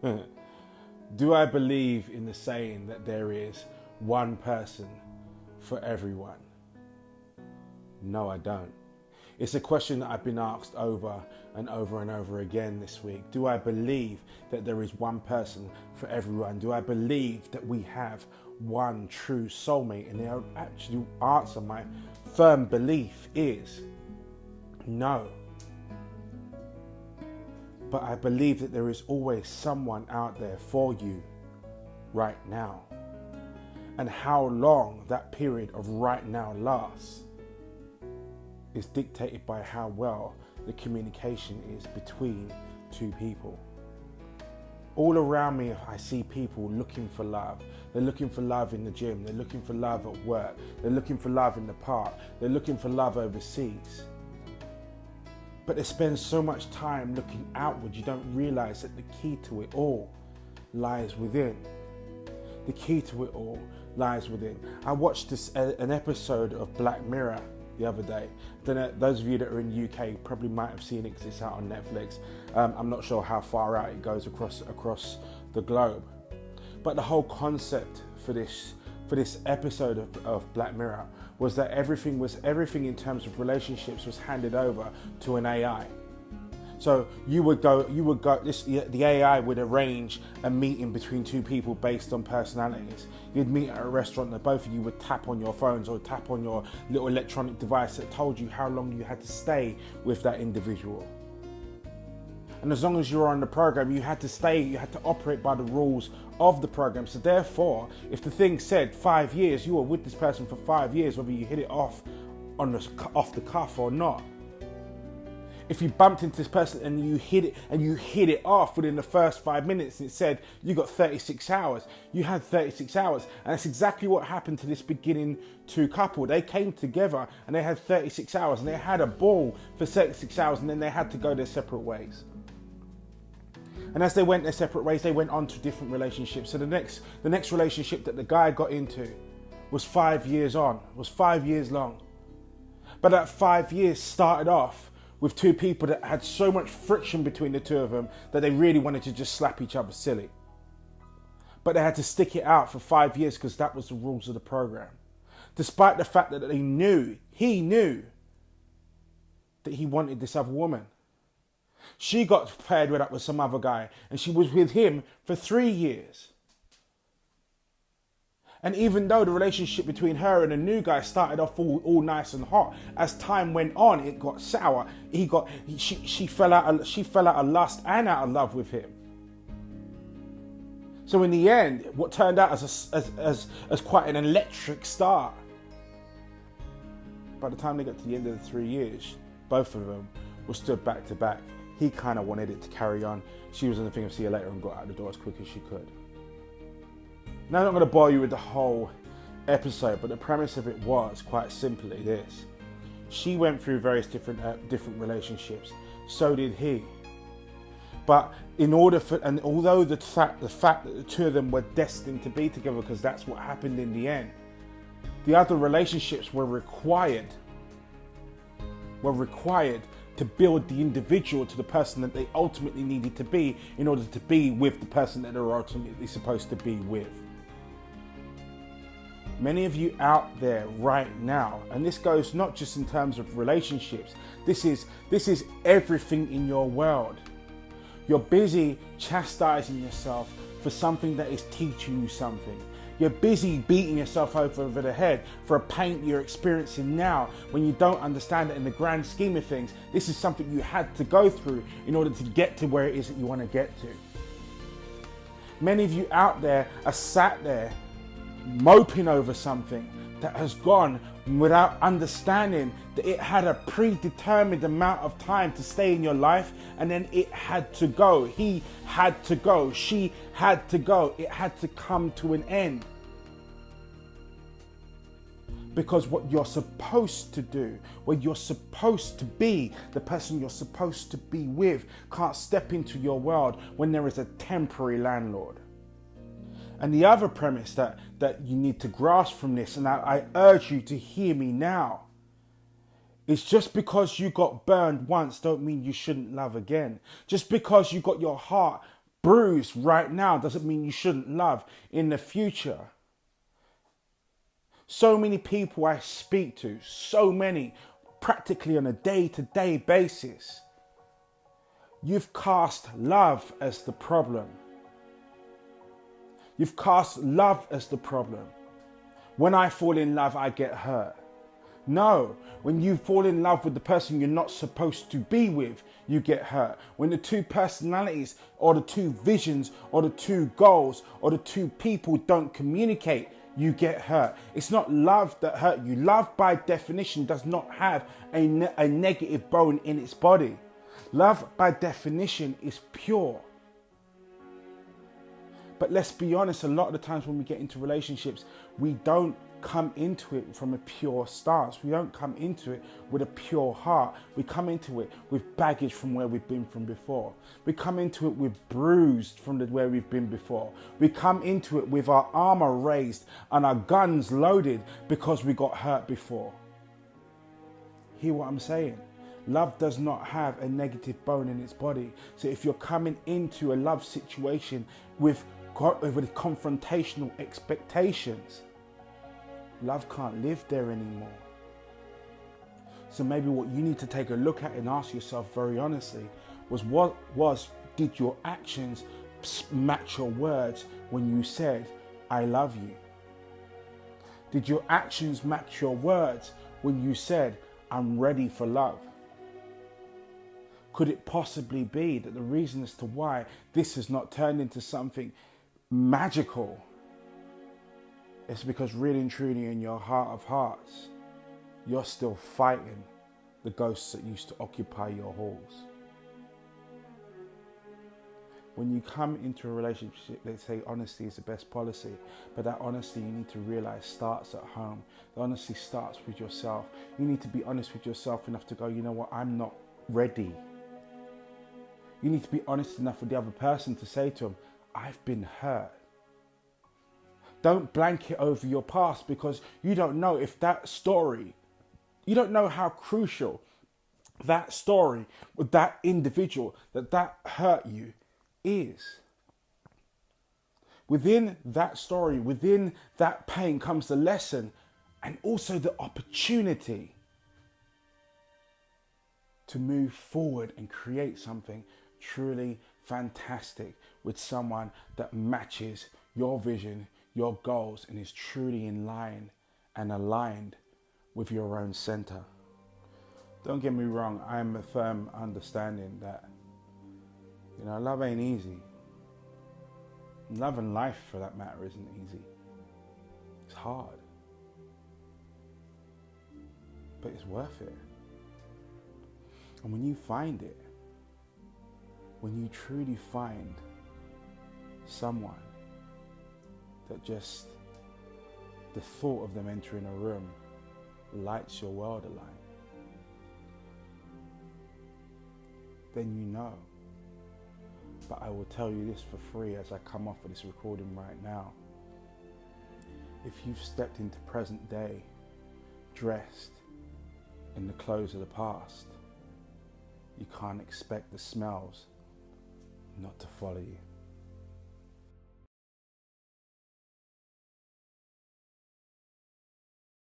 Do I believe in the saying that there is one person for everyone? No, I don't. It's a question that I've been asked over and over and over again this week. Do I believe that there is one person for everyone? Do I believe that we have one true soulmate? And the actual answer, my firm belief is no. But I believe that there is always someone out there for you right now. And how long that period of right now lasts is dictated by how well the communication is between two people. All around me, I see people looking for love. They're looking for love in the gym. They're looking for love at work. They're looking for love in the park. They're looking for love overseas. But they spend so much time looking outward, you don't realize that the key to it all lies within. The key to it all lies within. I watched an episode of Black Mirror the other day. I don't know, those of you that are in the UK probably might have seen it because it's out on Netflix. I'm not sure how far out it goes across the globe. But the whole concept for this episode of Black Mirror was that everything in terms of relationships was handed over to an AI. So the AI would arrange a meeting between two people based on personalities. You'd meet at a restaurant and both of you would tap on your phones or tap on your little electronic device that told you how long you had to stay with that individual. And as long as you were on the program, you had to operate by the rules of the program. So therefore, if the thing said 5 years, you were with this person for 5 years, whether you hit it off the cuff or not. If you bumped into this person and you hit it off within the first 5 minutes, and it said you got 36 hours, you had 36 hours. And that's exactly what happened to this beginning two couple. They came together and they had 36 hours and they had a ball for 36 hours, and then they had to go their separate ways. And as they went their separate ways, they went on to different relationships. So the next relationship that the guy got into was 5 years long. But that 5 years started off with two people that had so much friction between the two of them that they really wanted to just slap each other silly. But they had to stick it out for 5 years because that was the rules of the program. Despite the fact that he knew that he wanted this other woman. She got paired up with some other guy and she was with him for 3 years. And even though the relationship between her and the new guy started off all nice and hot, as time went on, it got sour. She fell out of lust and out of love with him. So in the end, what turned out as quite an electric start. By the time they got to the end of the 3 years, both of them were stood back to back. He kind of wanted it to carry on. She was in the thing of see you later and got out the door as quick as she could. Now, I'm not going to bore you with the whole episode, but the premise of it was quite simply this. She went through various different relationships. So did he. But although the fact that the two of them were destined to be together, because that's what happened in the end, the other relationships were required to build the individual to the person that they ultimately needed to be in order to be with the person that they're ultimately supposed to be with. Many of you out there right now, and this goes not just in terms of relationships, this is everything in your world. You're busy chastising yourself for something that is teaching you something. You're busy beating yourself over the head for a pain you're experiencing now when you don't understand that in the grand scheme of things, this is something you had to go through in order to get to where it is that you want to get to. Many of you out there are sat there moping over something that has gone without understanding that it had a predetermined amount of time to stay in your life, and then it had to go. He had to go. She had to go. It had to come to an end. Because what you're supposed to do, what you're supposed to be, the person you're supposed to be with, can't step into your world when there is a temporary landlord. And the other premise that you need to grasp from this, and I urge you to hear me now, is just because you got burned once don't mean you shouldn't love again. Just because you got your heart bruised right now doesn't mean you shouldn't love in the future. So many people I speak to, so many, practically on a day-to-day basis, you've cast love as the problem. You've cast love as the problem. When I fall in love, I get hurt. No, when you fall in love with the person you're not supposed to be with, you get hurt. When the two personalities or the two visions or the two goals or the two people don't communicate, you get hurt. It's not love that hurt you. Love by definition does not have a negative bone in its body. Love by definition is pure. But let's be honest, a lot of the times when we get into relationships, we don't come into it from a pure stance. We don't come into it with a pure heart. We come into it with baggage from where we've been from before. We come into it with bruised from where we've been before. We come into it with our armor raised and our guns loaded because we got hurt before. Hear what I'm saying? Love does not have a negative bone in its body. So if you're coming into a love situation with confrontational expectations, love can't live there anymore. So maybe what you need to take a look at and ask yourself very honestly did your actions match your words when you said, I love you? Did your actions match your words when you said, I'm ready for love? Could it possibly be that the reason as to why this has not turned into something magical is because really and truly in your heart of hearts, you're still fighting the ghosts that used to occupy your halls? When you come into a relationship, they say honesty is the best policy, but that honesty, you need to realize, starts at home. The honesty starts with yourself. You need to be honest with yourself enough to go, you know what, I'm not ready. You need to be honest enough with the other person to say to them, I've been hurt. Don't blanket over your past, because you don't know if that story, you don't know how crucial that story with that individual that hurt you is. Within that story, within that pain comes the lesson and also the opportunity to move forward and create something truly fantastic with someone that matches your vision, your goals, and is truly in line and aligned with your own center. Don't get me wrong, I'm a firm understanding that, love ain't easy. Love and life, for that matter, isn't easy. It's hard. But it's worth it. And when you find it, when you truly find someone that just the thought of them entering a room lights your world alight, then you know. But I will tell you this for free as I come off of this recording right now. If you've stepped into present day dressed in the clothes of the past, you can't expect the smells not to follow you.